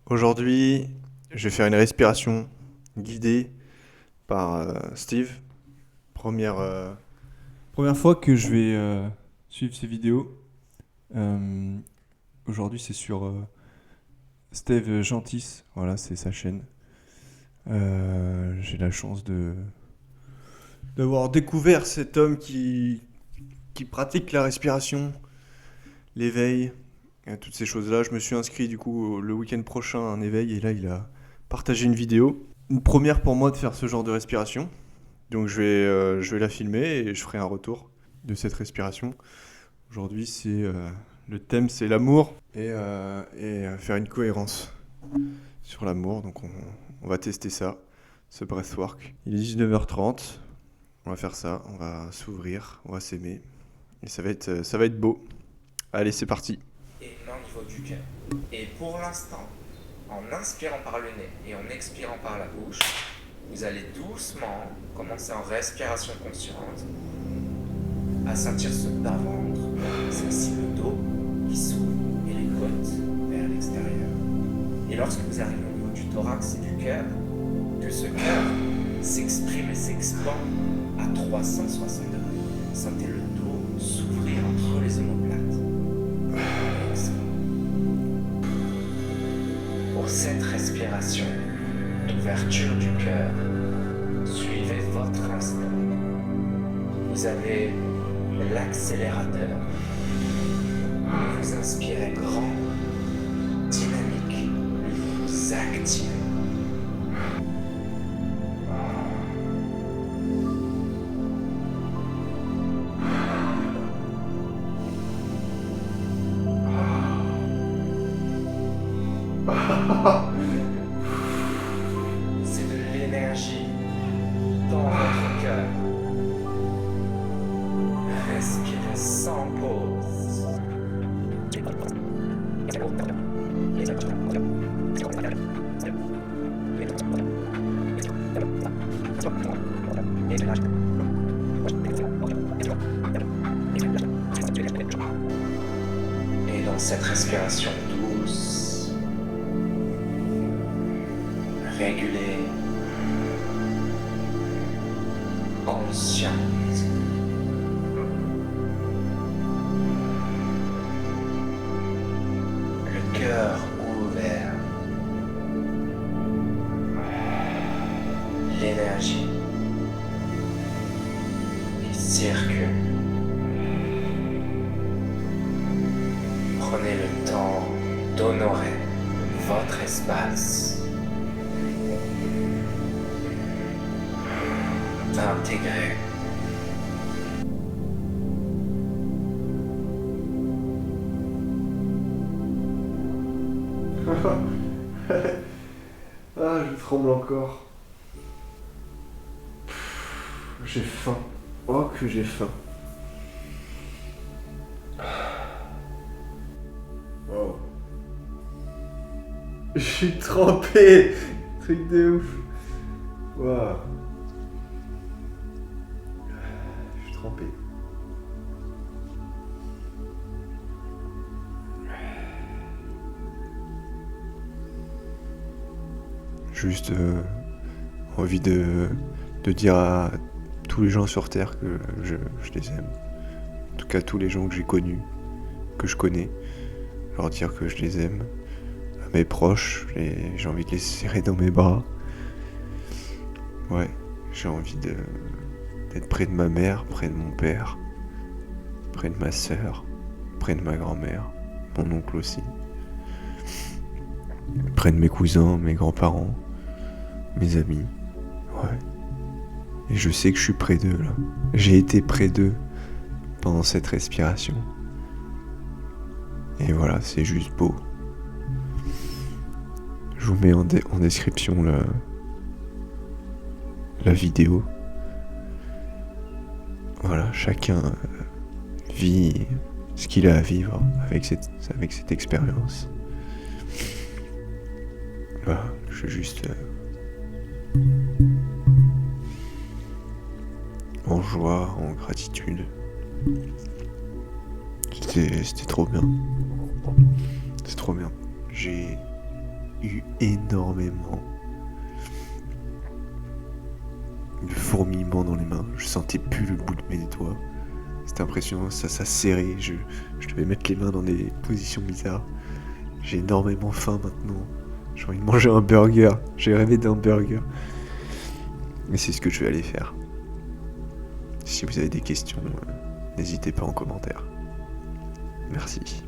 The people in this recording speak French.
Aujourd'hui, je vais faire une respiration guidée par Steve. Première, première fois que je vais suivre ces vidéos. Euh, Aujourd'hui, c'est sur Steve Gentis. Voilà, c'est sa chaîne. J'ai la chance d'avoir découvert cet homme qui pratique la respiration, l'éveil, toutes ces choses-là. Je me suis inscrit du coup le week-end prochain à un éveil et là, il a partagé une vidéo. Une première pour moi de faire ce genre de respiration. Donc je vais la filmer et je ferai un retour de cette respiration. Aujourd'hui, le thème, c'est l'amour et faire une cohérence sur l'amour. Donc on va tester ça, ce breathwork. Il est 19h30. On va faire ça. On va s'ouvrir, on va s'aimer et ça va être beau. Allez, c'est parti. Et main au niveau du cœur. Et pour l'instant, en inspirant par le nez et en expirant par la bouche, vous allez doucement commencer en respiration consciente à sentir ce bas-ventre. C'est aussi le dos qui s'ouvre et les côtes vers l'extérieur. Et lorsque vous arrivez au niveau du thorax et du cœur, que ce cœur s'exprime et s'expand à 360 degrés. Sentez le dos s'ouvrir entre les omoplates. Pour cette respiration d'ouverture du cœur, suivez votre instinct. Vous avez l'accélérateur. Vous inspirez grand, dynamique, vous activez. C'est de l'énergie dans votre cœur. Respirez sans pause. Et dans cette respiration douce, régulée, consciente, le cœur ouvert, l'énergie qui circule. Prenez le temps d'honorer votre espace, d'intégrer. Ah, je tremble encore. J'ai faim. Oh, que j'ai faim. Oh. Je suis trempé. Truc de ouf. Waouh. Je suis trempé. Juste envie de dire à tous les gens sur Terre que je les aime. En tout cas, tous les gens que j'ai connus, que je connais. Leur dire que je les aime. À mes proches, j'ai envie de les serrer dans mes bras. Ouais, j'ai envie d'être près de ma mère, près de mon père, près de ma sœur, près de ma grand-mère, mon oncle aussi. Près de mes cousins, mes grands-parents, mes amis. Ouais. Et je sais que je suis près d'eux là. J'ai été près d'eux pendant cette respiration. Et voilà, c'est juste beau. Je vous mets en description la vidéo. Voilà, chacun vit ce qu'il a à vivre avec cette expérience. Voilà, je suis juste en joie, en gratitude. C'était trop bien. C'est trop bien. eu énormément de fourmillements dans les mains. Je sentais plus le bout de mes doigts. C'était impressionnant, ça serrait. Je devais mettre les mains dans des positions bizarres. J'ai énormément faim maintenant. J'ai envie de manger un burger. J'ai rêvé d'un burger. Et c'est ce que je vais aller faire. Si vous avez des questions, n'hésitez pas en commentaire. Merci.